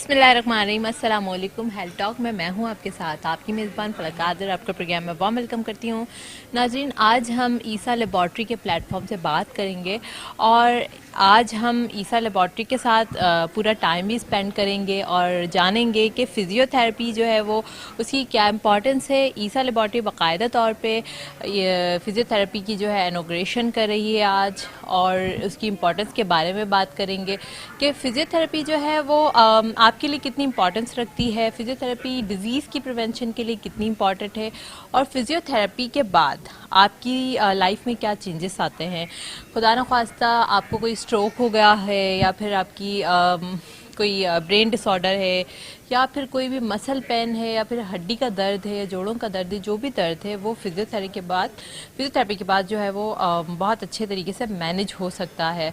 بسم اللہ الرحمن الرحیم. السلام علیکم. ہیلتھ ٹاک میں ہوں آپ کے ساتھ آپ کی میزبان فلک قادر. آپ کا پروگرام میں وارم ویلکم کرتی ہوں. ناظرین, آج ہم عیسیٰ لیبارٹری کے پلیٹ فارم سے بات کریں گے اور آج ہم عیسیٰ لیبارٹری کے ساتھ پورا ٹائم بھی اسپینڈ کریں گے اور جانیں گے کہ فزیو تھراپی جو ہے وہ اس کی کیا امپورٹنس ہے. عیسیٰ لیبارٹری باقاعدہ طور پہ فزیو تھراپی کی جو ہے انوگریشن کر رہی ہے آج, اور اس کی امپورٹنس کے بارے میں بات کریں گے کہ فزیو تھراپی جو ہے وہ آپ کے لیے کتنی امپورٹنس رکھتی ہے, فزیو تھراپی ڈیزیز کی پریونشن کے لیے کتنی امپورٹنٹ ہے, اور فزیو تھراپی کے بعد آپ کی لائف میں کیا چینجز آتے ہیں. خدا نخواستہ آپ کو کوئی اسٹروک ہو گیا ہے, یا پھر آپ کی کوئی برین ڈس آرڈر ہے, یا پھر کوئی بھی مسل پین ہے, یا پھر ہڈی کا درد ہے, یا جوڑوں کا درد ہے, جو بھی درد ہے وہ فزیو تھراپی کے بعد جو ہے وہ بہت اچھے طریقے سے مینج ہو سکتا ہے.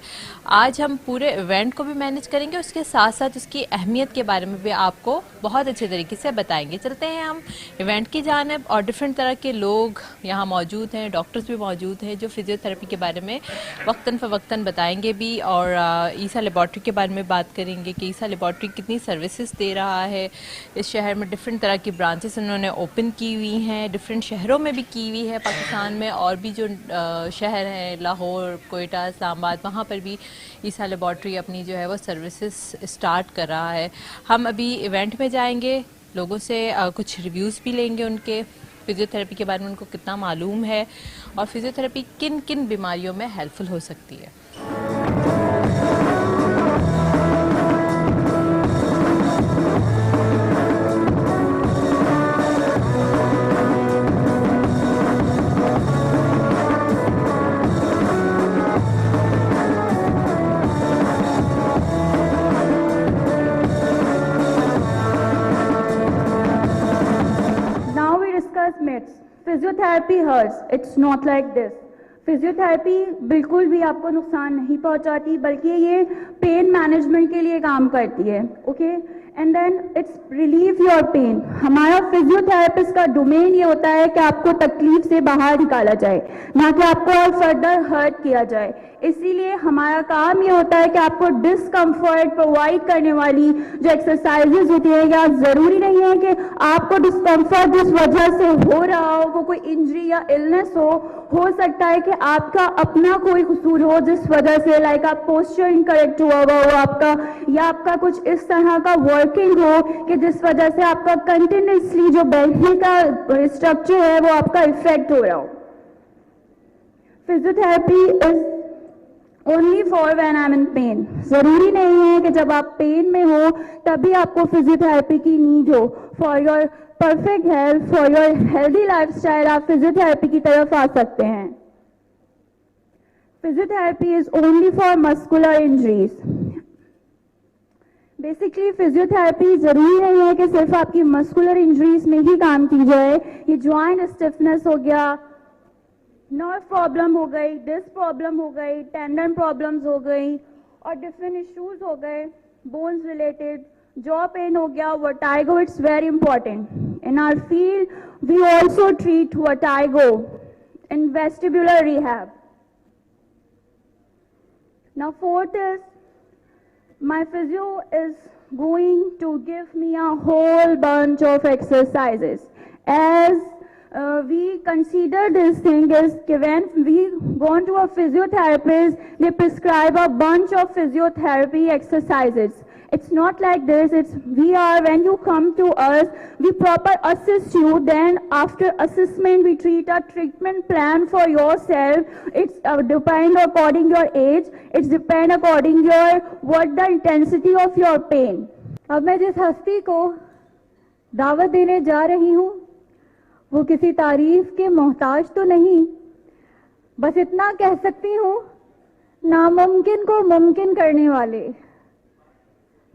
آج ہم پورے ایونٹ کو بھی مینج کریں گے, اس کے ساتھ ساتھ اس کی اہمیت کے بارے میں بھی آپ کو بہت اچھے طریقے سے بتائیں گے. چلتے ہیں ہم ایونٹ کی جانب, اور ڈفرینٹ طرح کے لوگ یہاں موجود ہیں, ڈاکٹرز بھی موجود ہیں جو فزیو تھراپی کے بارے میں وقتاً فوقتاً بتائیں گے بھی, اور عیسیٰ لیبارٹری کے بارے میں بات کریں گے کہ عیسیٰ لیبارٹری کتنی سروسز دے رہا ہے. اس شہر میں ڈفرینٹ طرح کی برانچز انہوں نے اوپن کی ہوئی ہیں, ڈفرینٹ شہروں میں بھی کی ہوئی ہے پاکستان میں, اور بھی جو شہر ہیں لاہور, کوئٹہ, اسلام آباد, وہاں پر بھی عیسیٰ لیبارٹری اپنی جو ہے وہ سروسز اسٹارٹ کر رہا ہے. ہم ابھی ایونٹ میں جائیں گے, لوگوں سے کچھ ریویوز بھی لیں گے ان کے فزیو تھراپی کے بارے میں, ان کو کتنا معلوم ہے, اور فزیو تھراپی کن کن بیماریوں میں ہیلپ فل ہو سکتی ہے. Physiotherapy hurts, it's not like this. Physiotherapy بالکل بھی آپ کو نقصان نہیں پہنچاتی, بلکہ یہ پین مینجمنٹ کے لیے کام کرتی ہے. Okay, and then it's relieve your pain. ہمارا فزیوتھراپسٹ کا ڈومین یہ ہوتا ہے کہ آپ کو تکلیف سے باہر نکالا جائے, نہ کہ آپ کو اور فردر ہرٹ کیا جائے. اسی لیے ہمارا کام یہ ہوتا ہے کہ آپ کو ڈسکمفرٹ پرووائڈ کرنے والی جو ایکسرسائزز ہوتی ہیں, یا ضروری نہیں ہے کہ آپ کو ڈسکمفرٹ جس وجہ سے ہو رہا ہو وہ کوئی انجری یا النس ہو سکتا ہے کہ آپ کا اپنا کوئی قصور ہو جس وجہ سے, لائک آپ پوسچر انکریکٹ ہوا ہو آپ کا, یا آپ کا کچھ اس طرح کا ورکنگ ہو کہ جس وجہ سے آپ کا کنٹینیوسلی جو بیٹھنے کا اسٹرکچر ہے وہ آپ کا افیکٹ ہو رہا ہو. Physiotherapy is only for when I am in pain. ضروری نہیں ہے کہ جب آپ پین میں ہو تبھی آپ کو فزیوتھراپی کی need who. For your perfect health, for your healthy life style, آپ فزیوتھراپی کی طرف آ سکتے ہیں. Physiotherapy is only for muscular injuries. Basically physiotherapy ضروری نہیں ہے کہ صرف آپ کی مسکولر انجریز میں ہی کام کی جائے. یہ جوائنٹ اسٹفنس ہو گیا, نرو پرابلم ہو گئی, ڈسک پرابلم ہو گئی, ٹینڈن پرابلمز ہو گئی, اور ڈفرینٹ ایشوز ہو گئے بونز ریلیٹڈ, jaw pain ہو گیا, vertigo, it's very important. In our field, we also treat vertigo in vestibular rehab. Now fourth is, my physio is going to give me a whole bunch of exercises. As we consider this thing is when we go to a physiotherapist, they prescribe a bunch of physiotherapy exercises. It's not like this. When you come to us, we proper assist you. Then after assessment, we treat a treatment plan for yourself. It's depend according your age. It's depend according what the intensity of your pain. اب میں جس ہستی کو دعوت دینے جا رہی ہوں وہ کسی تعریف کے محتاج تو نہیں, بس اتنا کہہ سکتی ہوں, ناممکن کو ممکن کرنے والے,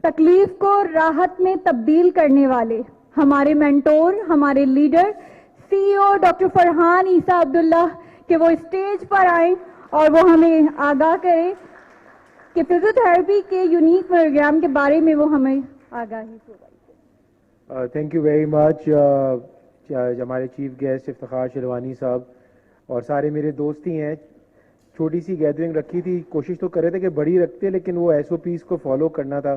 تکلیف کو راحت میں تبدیل کرنے والے, ہمارے مینٹور, ہمارے لیڈر, سی ای او ڈاکٹر فرحان عیسیٰ عبداللہ, کہ وہ اسٹیج پر آئیں اور وہ ہمیں آگاہ کریں کہ فزیوتھراپی کے یونیک پروگرام کے بارے میں وہ ہمیں آگاہی پرووائڈ. تھینک یو ویری مچ ہمارے چیف گیسٹ افتخار شیروانی صاحب, اور سارے میرے دوست ہی ہیں. چھوٹی سی گیدرنگ رکھی تھی, کوشش تو کر رہے تھے کہ بڑی رکھتے, لیکن وہ ایس او پیز کو فالو کرنا تھا,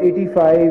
85,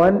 1,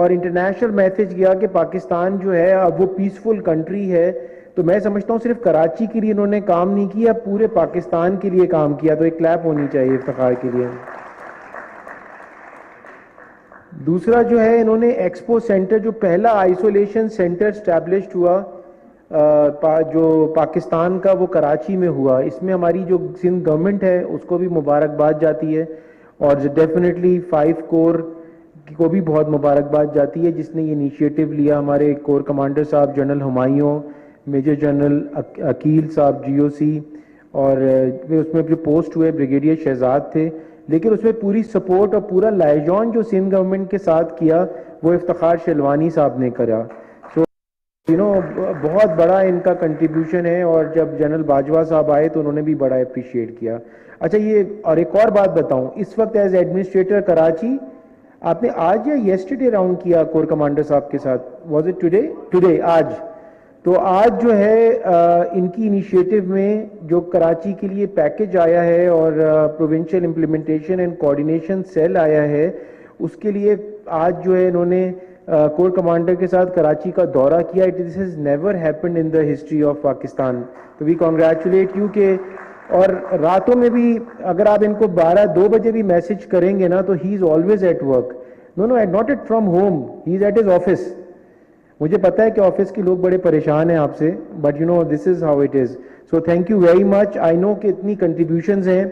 اور انٹرنیشنل میسج گیا کہ پاکستان جو ہے اب وہ پیسفل کنٹری ہے. تو میں سمجھتا ہوں صرف کراچی کے لیے انہوں نے کام نہیں کیا, پورے پاکستان کے لیے کام کیا. تو ایک کلیپ ہونی چاہیے افتخار کے لیے. دوسرا جو ہے, انہوں نے ایکسپو سینٹر, جو پہلا آئسولیشن سینٹر اسٹیبلشڈ ہوا جو پاکستان کا, وہ کراچی میں ہوا. اس میں ہماری جو سندھ گورنمنٹ ہے اس کو بھی مبارکباد جاتی ہے, اور ڈیفینیٹلی 5 کور کو بھی بہت مبارکباد جاتی ہے جس نے یہ انیشیٹو لیا. ہمارے کور کمانڈر صاحب general Humayun, major general Aqeel صاحب جی او سی, اور اس میں جو پوسٹ ہوئے بریگیڈیئر شہزاد تھے. لیکن اس میں پوری سپورٹ اور پورا لائجون جو سندھ گورنمنٹ کے ساتھ کیا وہ افتخار شلوانی صاحب نے کرا. بہت بڑا ان کا کنٹریبیوشن ہے, اور جب جنرل باجوہ صاحب آئے تو انہوں نے بھی بڑا اپریشیٹ کیا. اچھا یہ, اور ایک اور بات بتاؤں, اس وقت ایز ایڈمنسٹریٹر کراچی آپ نے آج یا یسٹرڈے راؤنڈ کیا کور کمانڈر صاحب کے ساتھ؟ واز اٹ ٹوڈے آج. تو آج جو ہے ان کی انیشیٹو میں جو کراچی کے لیے پیکج آیا ہے اور provincial implementation and coordination cell آیا ہے, اس کے لیے آج جو ہے انہوں نے کور کمانڈر کے ساتھ کراچی کا دورہ کیا. This has never happened in the history of Pakistan. تو وی کانگریچولیٹ یو کہ, اور راتوں میں بھی اگر آپ ان کو 2 بجے بھی میسج کریں گے نا تو he is always at work. No not at from home, he is at his office. مجھے پتا ہے کہ آفس کے لوگ بڑے پریشان ہیں آپ سے, but this is how it is. So thank you very much. I know کہ اتنی کنٹریبیوشنز ہیں.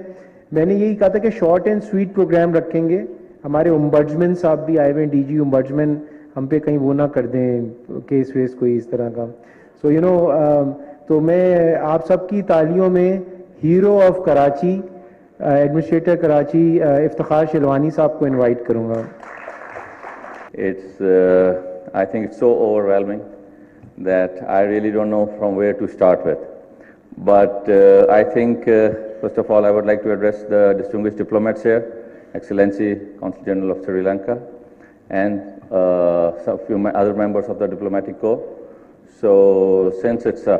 میں نے یہی کہا تھا کہ شارٹ اینڈ سویٹ پروگرام رکھیں گے. ہمارے امبڈسمین صاحب بھی آئے ہوئے ہیں, ڈی جی امبڈسمین, ہم پہ کہیں وہ نہ کر دیں کیس ویس کوئی اس طرح کا. سو تو میں آپ سب کی تالیوں میں hero of Karachi, administrator Karachi Iftikhar Shalwani صاحب کو انوائٹ کروں گا. I think it's so overwhelming that I really don't know from where to start with. But I think, first of all, I would like to address the distinguished diplomats here, Excellency Consul General of Sri Lanka, and some few other members of the diplomatic corps. So since it's a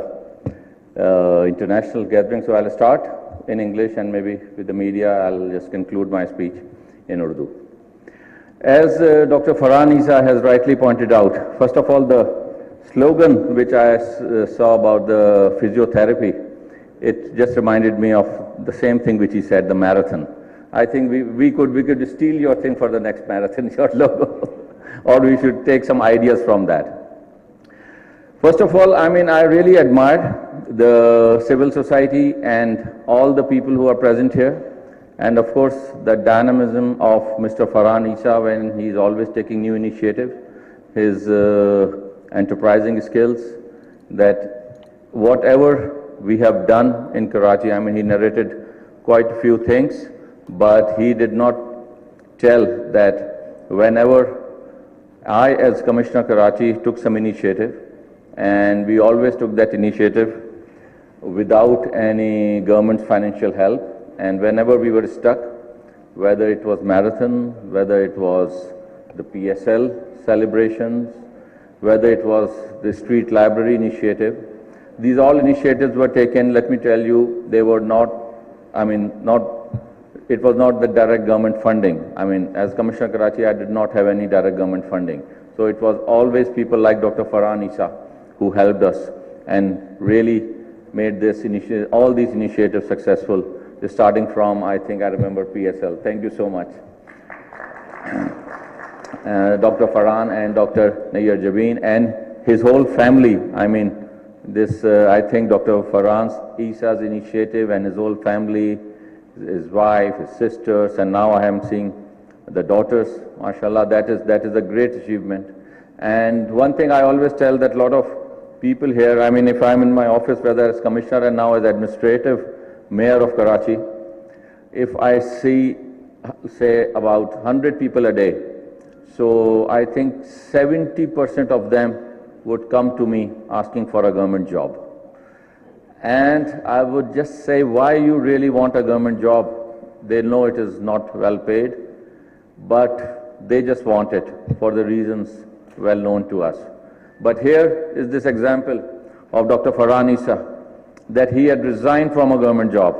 international gathering, so I'll start in English, and maybe with the media I'll just conclude my speech in Urdu. As Dr. Farhan Issa has rightly pointed out, first of all, the slogan which I saw about the physiotherapy, it just reminded me of the same thing which he said, the marathon. I think we could steal your thing for the next marathon, your logo, or we should take some ideas from that. First of all, I really admired the civil society and all the people who are present here. And of course, the dynamism of Mr. Farhan Issa when he is always taking new initiative, his enterprising skills, that whatever we have done in Karachi, he narrated quite a few things, but he did not tell that whenever I as Commissioner Karachi took some initiative, and we always took that initiative without any government financial help. And whenever we were stuck, whether it was marathon, whether it was the PSL celebrations, whether it was the street library initiative, these all initiatives were taken. Let me tell you, they were not, it was not the direct government funding. As Commissioner Karachi, I did not have any direct government funding. So it was always people like Dr. Farhan Issa who helped us and really made all these initiatives successful. Starting from, I think I remember PSL. Thank you so much. Dr. Farhan and Dr. Nayyar Jabeen and his whole family. I think Dr. Farhan Issa's initiative and his whole family, his wife, his sisters, and now I am seeing the daughters. MashaAllah, that is a great achievement. And one thing I always tell that a lot of people here, if I'm in my office, whether as commissioner and now as administrative Mayor of Karachi, if I see, say, about 100 people a day, so I think 70% of them would come to me asking for a government job. And I would just say, why you really want a government job? They know it is not well paid, but they just want it for the reasons well known to us. But here is this example of Dr. Farhan Issa, that he had resigned from a government job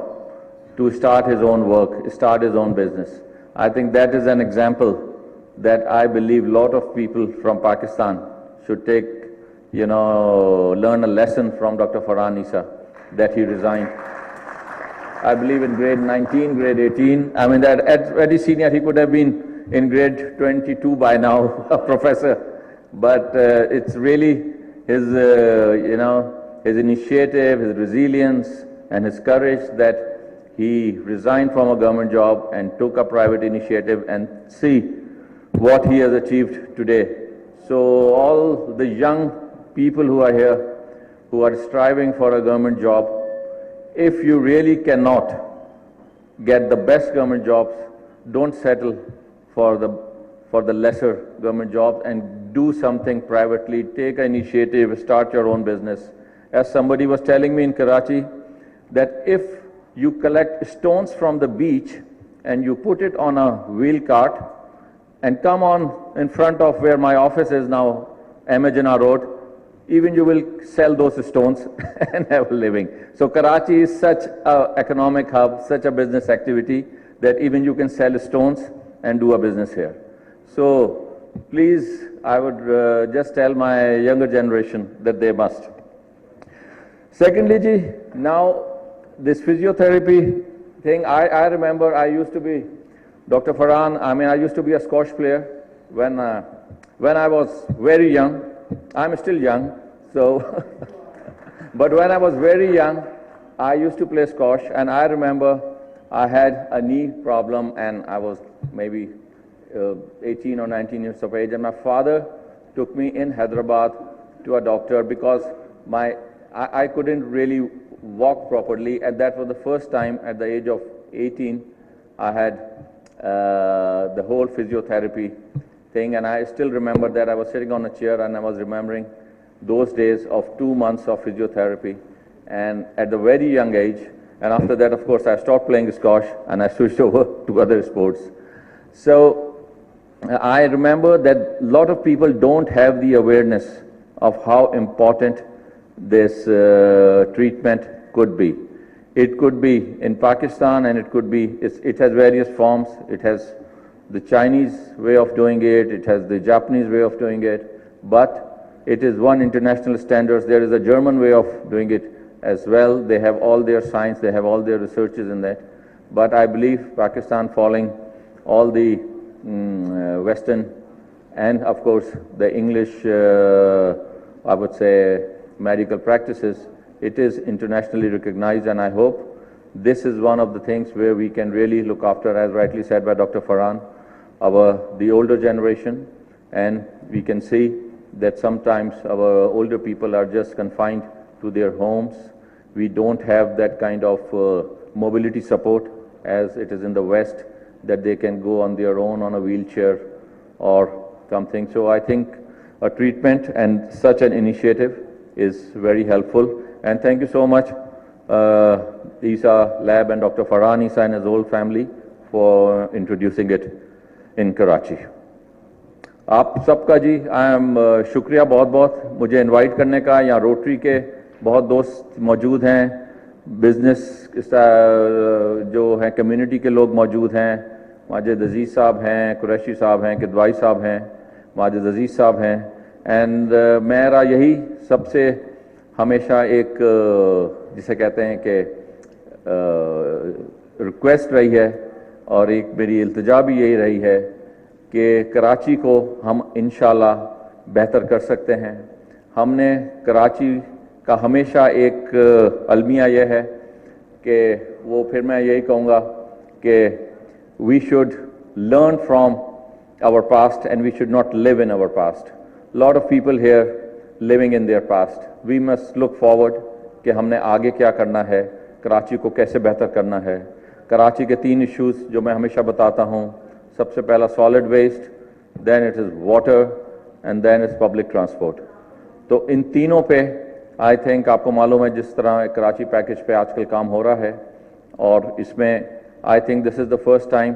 to start his own work, start his own business. I think that is an example that I believe a lot of people from Pakistan should take, learn a lesson from Dr. Farhan Issa, that he resigned. I believe in grade 19, grade 18. I mean, that at very senior, he could have been in grade 22 by now, a professor. But it's really his, his initiative, his resilience, and his courage that he resigned from a government job and took a private initiative, and see what he has achieved today. So all the young people who are here, who are striving for a government job, if you really cannot get the best government jobs, don't settle for the lesser government jobs and do something privately. Take an initiative, start your own business. As somebody was telling me in Karachi, that if you collect stones from the beach and you put it on a wheel cart and come on in front of where my office is now, Ahmed Jinnah Road, even you will sell those stones and have a living. So Karachi is such an economic hub, such a business activity, that even you can sell stones and do a business here. So please, I would just tell my younger generation that they must. Secondly, ji, now this physiotherapy thing, I remember I used to be, Dr. Farhan, I used to be a squash player when I was very young. I'm still young, so, but when I was very young, I used to play squash, and I remember I had a knee problem, and I was maybe 18 or 19 years of age, and my father took me in Hyderabad to a doctor because I couldn't really walk properly, and that was the first time at the age of 18 I had the whole physiotherapy thing. And I still remember that I was sitting on a chair and I was remembering those days of 2 months of physiotherapy, and at a very young age. And after that, of course, I stopped playing squash and I switched over to other sports. So I remember that a lot of people don't have the awareness of how important this treatment could be. It could be in Pakistan, and it could be, it has various forms. It has the Chinese way of doing it, it has the Japanese way of doing it, but it is one international standards. There is a German way of doing it as well. They have all their science, they have all their researches in that. But I believe Pakistan, following all the Western and of course the English, I would say, medical practices, it is internationally recognized, and I hope this is one of the things where we can really look after, as rightly said by Dr. Farhan, the older generation, and we can see that sometimes our older people are just confined to their homes. We don't have that kind of mobility support as it is in the West, that they can go on their own on a wheelchair or something. So I think a treatment and such an initiative is very helpful. And thank you so much, Isa Lab and Dr. Farhan Issa and his whole family for introducing it in Karachi. آپ سب کا جی شکریہ بہت بہت مجھے invite کرنے کا. یہاں Rotary کے بہت دوست موجود ہیں, بزنس جو ہیں کمیونٹی کے لوگ موجود ہیں. ماجد عزیز صاحب ہیں, قریشی صاحب ہیں, کدوائی صاحب ہیں, ماجد عزیز صاحب ہیں. اینڈ میرا یہی سب سے ہمیشہ ایک جسے کہتے ہیں کہ ریکویسٹ رہی ہے, اور ایک میری التجا بھی یہی رہی ہے کہ کراچی کو ہم انشاءاللہ بہتر کر سکتے ہیں. ہم نے کراچی کا ہمیشہ ایک المیہ یہ ہے کہ وہ پھر میں یہی کہوں گا کہ we should learn from our past and we should not live in our past. A lot of people here living in their past. We must look forward کہ ہم نے آگے کیا کرنا ہے, کراچی کو کیسے بہتر کرنا ہے. کراچی کے 3 ایشوز جو میں ہمیشہ بتاتا ہوں, سب سے پہلا solid waste, then it is water, and then is public transport. تو ان تینوں پہ آئی تھنک آپ کو معلوم ہے جس طرح کراچی پیکج پہ آج کل کام ہو رہا ہے, اور اس میں I think this is the first time,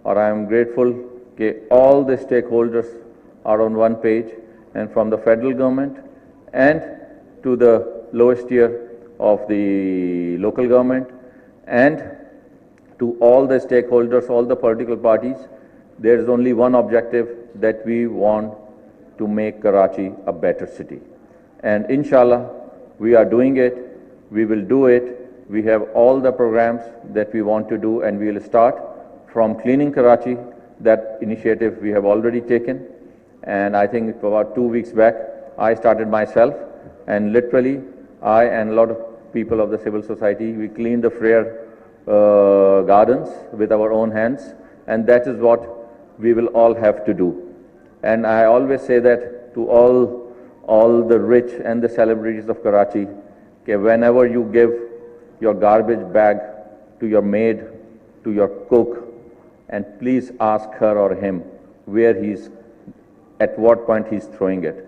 اور آئی ایم گریٹفل کہ all the stakeholders are on one page, and from the federal government and to the lowest tier of the local government and to all the stakeholders, all the political parties, there is only one objective, that we want to make Karachi a better city. And inshallah, we are doing it, we will do it. We have all the programs that we want to do, and we will start from cleaning Karachi. That initiative we have already taken, and I think about 2 weeks back, I started myself, and literally I and a lot of people of the civil society, we cleaned the Frere gardens with our own hands, and that is what we will all have to do. And I always say that to all the rich and the celebrities of Karachi, okay, whenever you give your garbage bag to your maid, to your cook, and please ask her or him where he's, at what point he's throwing it.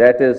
That is,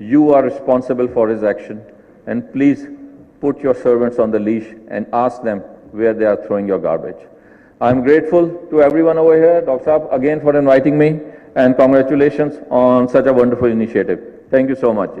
you are responsible for his action, and please put your servants on the leash and ask them where they are throwing your garbage. I'm grateful to everyone over here, Dr. Saab, again for inviting me, and congratulations on such a wonderful initiative. Thank you so much.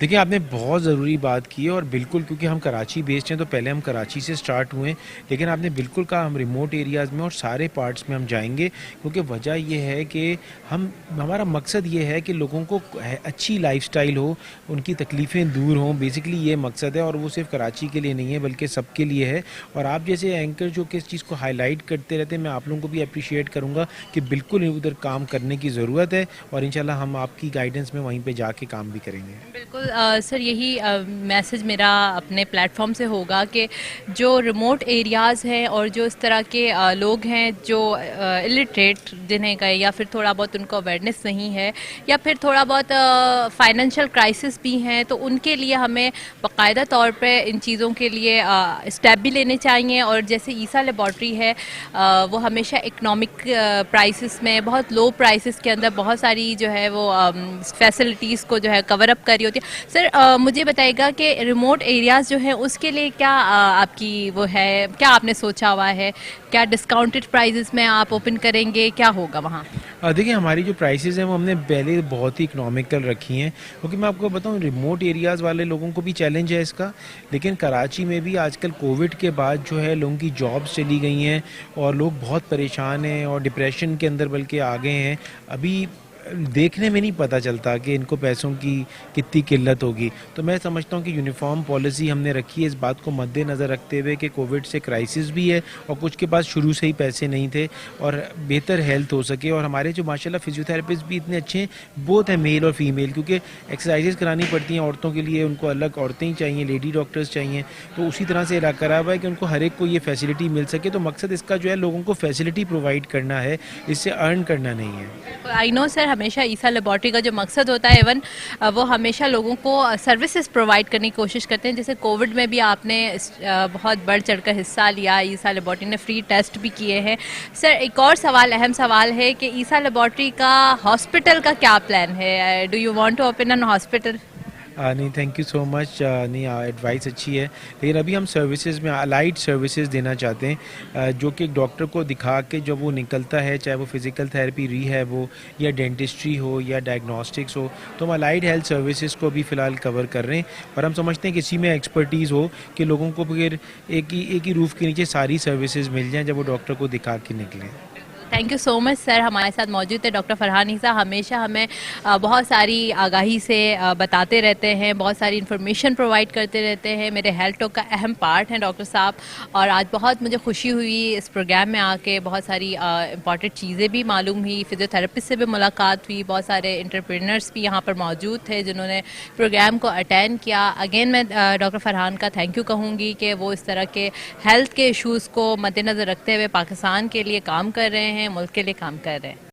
دیکھیں آپ نے بہت ضروری بات کی ہے اور بالکل کیونکہ ہم کراچی بیسڈ ہیں تو پہلے ہم کراچی سے سٹارٹ ہوئے ہیں، لیکن آپ نے بالکل کہا ہم ریموٹ ایریاز میں اور سارے پارٹس میں ہم جائیں گے، کیونکہ وجہ یہ ہے کہ ہمارا مقصد یہ ہے کہ لوگوں کو اچھی لائف سٹائل ہو، ان کی تکلیفیں دور ہوں، بیسکلی یہ مقصد ہے، اور وہ صرف کراچی کے لیے نہیں ہے بلکہ سب کے لیے ہے. اور آپ جیسے اینکر جو کہ اس چیز کو ہائی لائٹ کرتے رہتے ہیں، میں آپ لوگوں کو بھی اپریشیٹ کروں گا کہ بالکل ادھر کام کرنے کی ضرورت ہے، اور انشاءاللہ ہم آپ کی گائیڈنس میں وہیں پہ جا کے کام بھی کریں گے. بالکل سر، یہی میسج میرا اپنے پلیٹ فارم سے ہوگا کہ جو ریموٹ ایریاز ہیں اور جو اس طرح کے لوگ ہیں جو الٹریٹ جنہیں کہے، یا پھر تھوڑا بہت ان کو اویئرنیس نہیں ہے، یا پھر تھوڑا بہت فائنینشیل کرائسس بھی ہیں، تو ان کے لیے ہمیں باقاعدہ طور پہ ان چیزوں کے لیے اسٹیپ بھی لینے چاہیے. اور جیسے عیسیٰ لیبارٹری ہے، وہ ہمیشہ اکنامک پرائسز میں، بہت لو پرائسز کے اندر بہت ساری جو ہے وہ فیسلٹیز کو جو ہے کور اپ کر رہی ہوتی ہے. سر مجھے بتائیے گا کہ ریموٹ ایریاز جو ہیں اس کے لیے کیا آپ کی وہ ہے، کیا آپ نے سوچا ہوا ہے؟ کیا ڈسکاؤنٹڈ پرائزز میں آپ اوپن کریں گے؟ کیا ہوگا وہاں؟ دیکھیں ہماری جو پرائسز ہیں وہ ہم نے پہلے بہت ہی اکنامیکل رکھی ہیں، کیونکہ میں آپ کو بتاؤں ریموٹ ایریاز والے لوگوں کو بھی چیلنج ہے اس کا، لیکن کراچی میں بھی آج کل کووڈ کے بعد جو ہے لوگوں کی جابس چلی گئی ہیں اور لوگ بہت پریشان ہیں اور ڈپریشن کے اندر بلکہ آ گئے ہیں. ابھی دیکھنے میں نہیں پتہ چلتا کہ ان کو پیسوں کی کتنی قلت ہوگی. تو میں سمجھتا ہوں کہ یونیفارم پالیسی ہم نے رکھی ہے اس بات کو مد نظر رکھتے ہوئے کہ کووڈ سے کرائسس بھی ہے اور کچھ کے پاس شروع سے ہی پیسے نہیں تھے اور بہتر ہیلتھ ہو سکے. اور ہمارے جو ماشاءاللہ فزیوتھراپسٹ بھی اتنے اچھے ہیں، بہت ہیں میل اور فیمیل، کیونکہ ایکسرسائزز کرانی پڑتی ہیں عورتوں کے لیے، ان کو الگ عورتیں ہی چاہیے، لیڈی ڈاکٹرز چاہیے. تو اسی طرح سے کرا ہوا ہے کہ ان کو ہر ایک کو یہ فیسلٹی مل سکے. تو مقصد اس کا جو ہے لوگوں کو فیسلٹی پرووائڈ کرنا ہے، اس سے ارن کرنا نہیں ہے. آئی نو سر، ہمیشہ عیسیٰ لیبارٹری کا جو مقصد ہوتا ہے ایون وہ ہمیشہ لوگوں کو سروسز پرووائڈ کرنے کی کوشش کرتے ہیں. جیسے کووڈ میں بھی آپ نے بہت بڑھ چڑھ کر حصہ لیا، عیسیٰ لیبارٹری نے فری ٹیسٹ بھی کیے ہیں. سر ایک اور سوال، اہم سوال ہے کہ عیسیٰ لیبارٹری کا ہاسپٹل کا کیا پلان ہے؟ Do you want to open an hospital? نہیں تھینک یو سو مچ. نہیں ایڈوائس اچھی ہے، لیکن ابھی ہم سروسز میں الائڈ سروسز دینا چاہتے ہیں جو کہ ایک ڈاکٹر کو دکھا کے جب وہ نکلتا ہے، چاہے وہ فزیکل تھیراپی ری ہیب ہو یا ڈینٹسٹری ہو یا ڈائگنوسٹکس ہو، تو ہم الائڈ ہیلتھ سروسز کو بھی فی الحال کور کر رہے ہیں. اور ہم سمجھتے ہیں کہ اسی میں ایکسپرٹیز ہو کہ لوگوں کو پھر ایک ہی روف کے نیچے ساری سروسز مل جائیں جب وہ ڈاکٹر کو دکھا کے نکلیں. تھینک یو سو مچ سر. ہمارے ساتھ موجود تھے ڈاکٹر فرحان عیسیٰ، ہمیشہ ہمیں بہت ساری آگاہی سے بتاتے رہتے ہیں، بہت ساری انفارمیشن پرووائڈ کرتے رہتے ہیں، میرے ہیلتھ ٹاک کا اہم پارٹ ہیں ڈاکٹر صاحب. اور آج بہت مجھے خوشی ہوئی اس پروگرام میں آ کے، بہت ساری امپورٹنٹ چیزیں بھی معلوم ہوئی، فزیوتھراپسٹ سے بھی ملاقات ہوئی، بہت سارے انٹرپرینرس بھی یہاں پر موجود تھے جنہوں نے پروگرام کو اٹینڈ کیا. اگین میں ڈاکٹر فرحان کا تھینک یو کہوں گی کہ وہ اس طرح کے ہیلتھ کے ایشوز کو مد نظر رکھتے ہوئے پاکستان کے لیے کام کر رہے ہیں، ملک کے لیے کام کر رہے ہیں.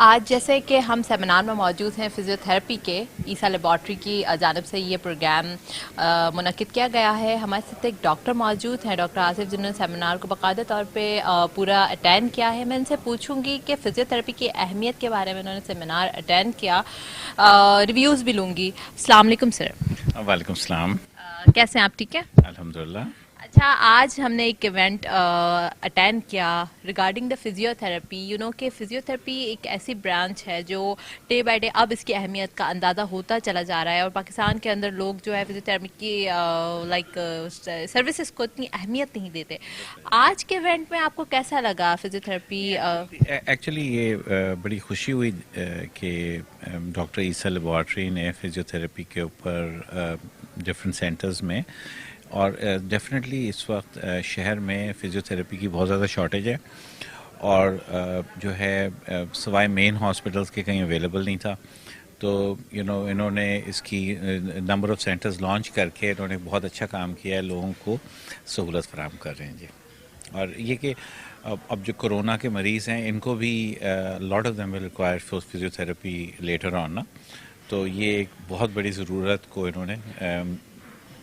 آج جیسے کہ ہم سیمینار میں موجود ہیں فزیوتھراپی کے، عیسیٰ لیبارٹری کی جانب سے یہ پروگرام منعقد کیا گیا ہے. ہمارے ساتھ ایک ڈاکٹر موجود ہیں، ڈاکٹر آصف، جنہوں نے سیمینار کو باقاعدہ طور پہ پورا اٹینڈ کیا ہے. میں ان سے پوچھوں گی کہ فزیوتھراپی کی اہمیت کے بارے میں، انہوں نے سیمینار اٹینڈ کیا، ریویوز بھی لوں گی. السلام علیکم سر. وعلیکم السلام. کیسے ہیں آپ؟ ٹھیک ہے الحمدللہ. اچھا، آج ہم نے ایک ایونٹ اٹینڈ کیا regarding the physiotherapy. You know کہ فزیوتھراپی ایک ایسی برانچ ہے جو ڈے بائی ڈے اب اس کی اہمیت کا اندازہ ہوتا چلا جا رہا ہے، اور پاکستان کے اندر لوگ جو ہے فزیوتھراپی کی سروسز کو اتنی اہمیت نہیں دیتے. آج کے ایونٹ میں آپ کو کیسا لگا فزیوتھراپی؟ ایکچولی یہ بڑی خوشی ہوئی کہ ڈاکٹر عیسیٰ لیبارٹری نے فزیوتھراپی کے اوپر ڈفرینٹ سینٹرز میں، اور ڈیفینیٹلی اس وقت شہر میں فزیوتھراپی کی بہت زیادہ شارٹیج ہے، اور جو ہے سوائے مین ہاسپٹلس کے کہیں اویلیبل نہیں تھا. تو انہوں نے اس کی نمبر آف سینٹرز لانچ کر کے انہوں نے بہت اچھا کام کیا ہے، لوگوں کو سہولت فراہم کر رہے ہیں جی. اور یہ کہ اب جو کرونا کے مریض ہیں ان کو بھی lot of them will require physiotherapy later on نا. تو یہ ایک بہت بڑی ضرورت کو انہوں نے